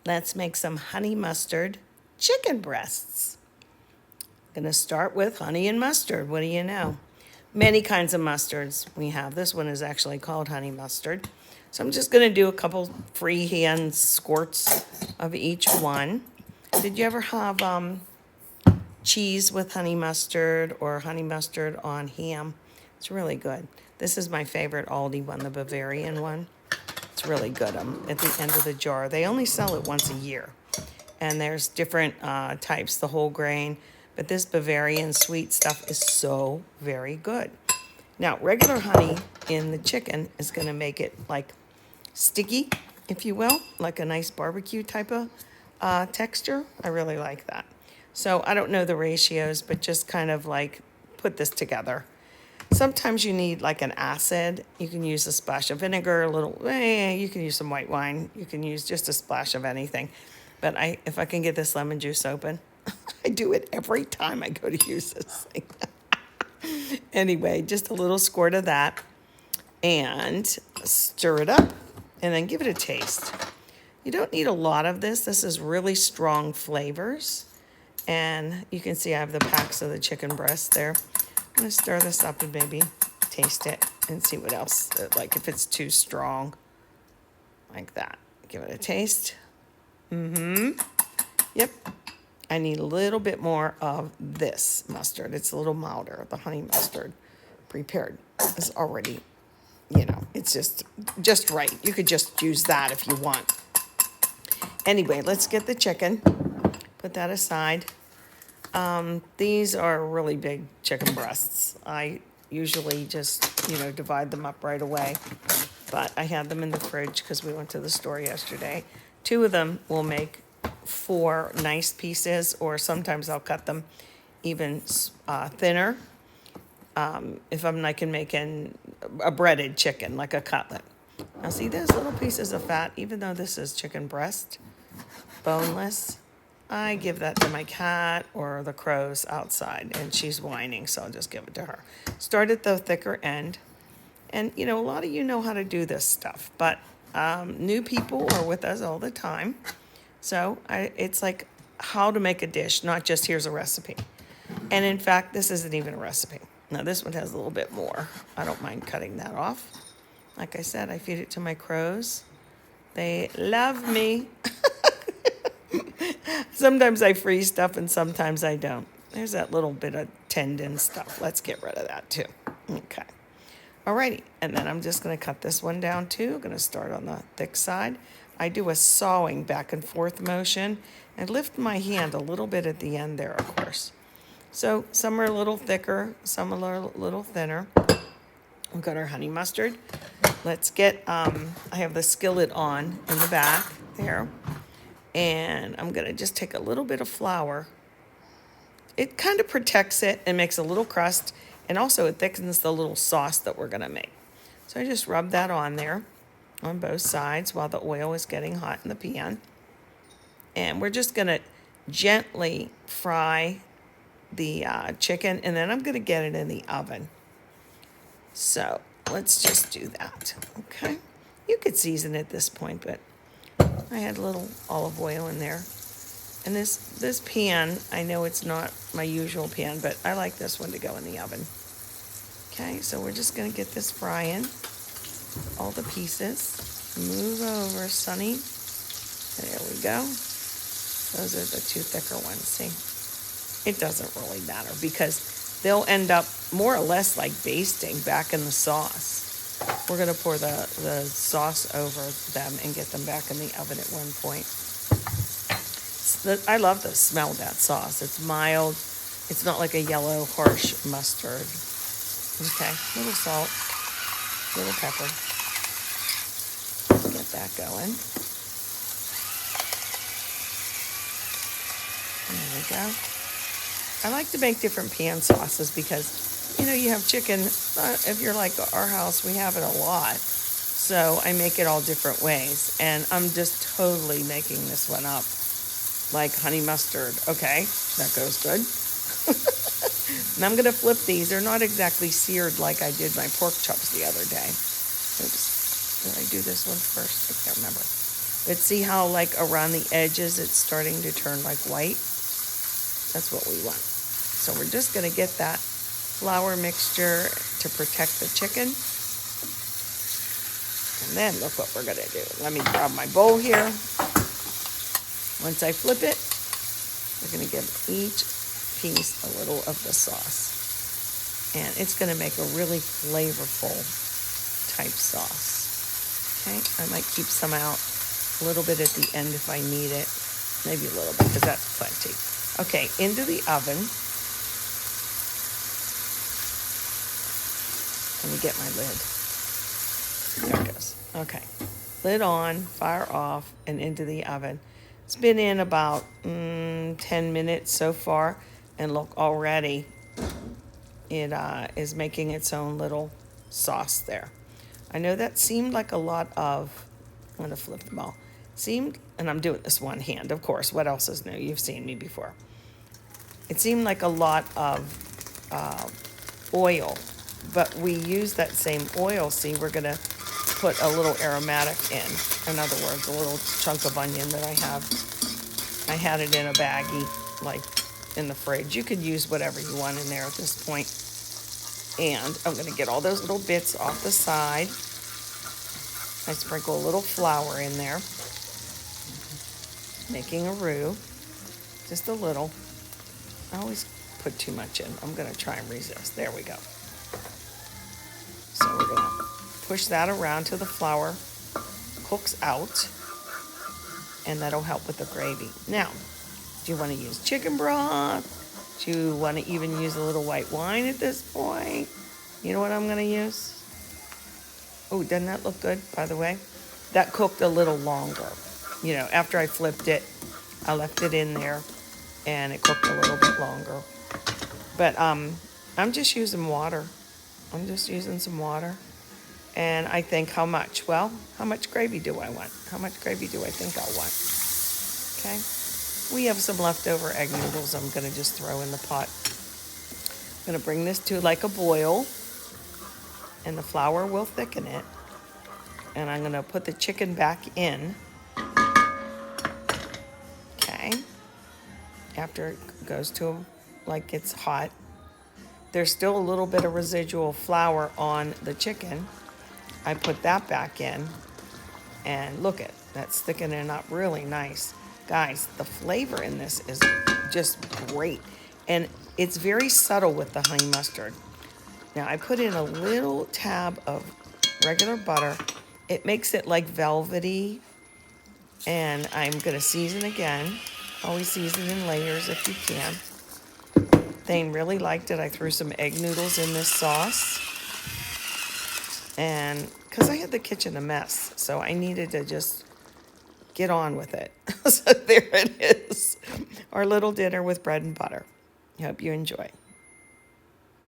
Let's make some honey mustard chicken breasts. I'm gonna start with honey and mustard. What do you know? Many kinds of mustards we have. This one is actually called honey mustard. So I'm just gonna do a couple freehand squirts of each one. Did you ever have cheese with honey mustard or honey mustard on ham? It's really good. This is my favorite Aldi one, the Bavarian one. It's really good. At the end of the jar. They only sell it once a year. And there's different types, the whole grain. But this Bavarian sweet stuff is so very good. Now, regular honey in the chicken is going to make it like sticky, if you will, like a nice barbecue type of texture. I really like that. So I don't know the ratios, but just kind of like put this together. Sometimes you need like an acid. You can use a splash of vinegar, you can use some white wine. You can use just a splash of anything. But if I can get this lemon juice open, I do it every time I go to use this thing. Anyway, just a little squirt of that and stir it up and then give it a taste. You don't need a lot of this. This is really strong flavors. And you can see I have the packs of the chicken breast there. I'm going to stir this up and maybe taste it and see what else, like if it's too strong, like that. Give it a taste. Yep. I need a little bit more of this mustard. It's a little milder. The honey mustard prepared is already, it's just right. You could just use that if you want. Anyway, let's get the chicken. Put that aside. These are really big chicken breasts. I usually just, divide them up right away. But I had them in the fridge because we went to the store yesterday. 2 of them will make 4 nice pieces, or sometimes I'll cut them even thinner. If I'm like making a breaded chicken, like a cutlet. Now see, there's little pieces of fat, even though this is chicken breast, boneless. I give that to my cat or the crows outside, and she's whining, so I'll just give it to her. Start at the thicker end. And, a lot of you know how to do this stuff, but new people are with us all the time. So it's like how to make a dish, not just here's a recipe. And in fact, this isn't even a recipe. Now, this one has a little bit more. I don't mind cutting that off. Like I said, I feed it to my crows. They love me. Sometimes I freeze stuff and sometimes I don't. There's that little bit of tendon stuff. Let's get rid of that too. Okay. Alrighty. And then I'm just going to cut this one down too. I'm going to start on the thick side. I do a sawing back and forth motion and lift my hand a little bit at the end there, of course. So some are a little thicker, some are a little thinner. We've got our honey mustard. Let's get, I have the skillet on in the back there. And I'm going to just take a little bit of flour. It kind of protects it and makes a little crust. And also it thickens the little sauce that we're going to make. So I just rub that on there on both sides while the oil is getting hot in the pan. And we're just going to gently fry the chicken. And then I'm going to get it in the oven. So let's just do that. Okay. You could season at this point, but I had a little olive oil in there. And this pan, I know it's not my usual pan, but I like this one to go in the oven. Okay, so we're just going to get this frying. All the pieces. Move over, Sonny. There we go. Those are the 2 thicker ones, see? It doesn't really matter because they'll end up more or less like basting back in the sauce. We're going to pour the sauce over them and get them back in the oven at one point. I love the smell of that sauce. It's mild. It's not like a yellow, harsh mustard. Okay, little salt, little pepper. Get that going. There we go. I like to make different pan sauces because you have chicken. If you're like our house, we have it a lot. So I make it all different ways. And I'm just totally making this one up. Like honey mustard. Okay, that goes good. And I'm going to flip these. They're not exactly seared like I did my pork chops the other day. Oops. Did I do this one first? I can't remember. But see how like around the edges it's starting to turn like white? That's what we want. So we're just going to get that flour mixture to protect the chicken. And then look what we're going to do. Let me grab my bowl here. Once I flip it, we're going to give each piece a little of the sauce. And it's going to make a really flavorful type sauce. Okay, I might keep some out a little bit at the end if I need it. Maybe a little bit, because that's plenty. Okay, into the oven. Let me get my lid. There it goes. Okay, lid on, fire off, and into the oven. It's been in about 10 minutes so far, and look, already it is making its own little sauce there. I know that seemed like a lot of, I'm going to flip them all. Seemed, and I'm doing this one hand, of course. What else is new? You've seen me before. It seemed like a lot of oil, but we use that same oil. See, we're going to put a little aromatic in. In other words, a little chunk of onion that I have. I had it in a baggie, like in the fridge. You could use whatever you want in there at this point. And I'm going to get all those little bits off the side. I sprinkle a little flour in there, making a roux, just a little. I always put too much in. I'm going to try and resist. There we go. So we're going to push that around till the flour cooks out, and that'll help with the gravy. Now, do you want to use chicken broth? Do you want to even use a little white wine at this point? You know what I'm going to use? Oh, doesn't that look good, by the way? That cooked a little longer. You know, after I flipped it, I left it in there, and it cooked a little bit longer. But I'm just using water. I'm just using some water. And I think how much? Well, how much gravy do I want? How much gravy do I think I'll want? Okay. We have some leftover egg noodles I'm going to just throw in the pot. I'm going to bring this to like a boil, and the flour will thicken it. And I'm going to put the chicken back in. Okay. After it goes to like it's hot. There's still a little bit of residual flour on the chicken. I put that back in. And look at, that's thickening up really nice. Guys, the flavor in this is just great. And it's very subtle with the honey mustard. Now, I put in a little tab of regular butter. It makes it like velvety. And I'm going to season again. Always season in layers if you can. Thane really liked it. I threw some egg noodles in this sauce. And because I had the kitchen a mess, so I needed to just get on with it. So there it is. Our little dinner with bread and butter. I hope you enjoy.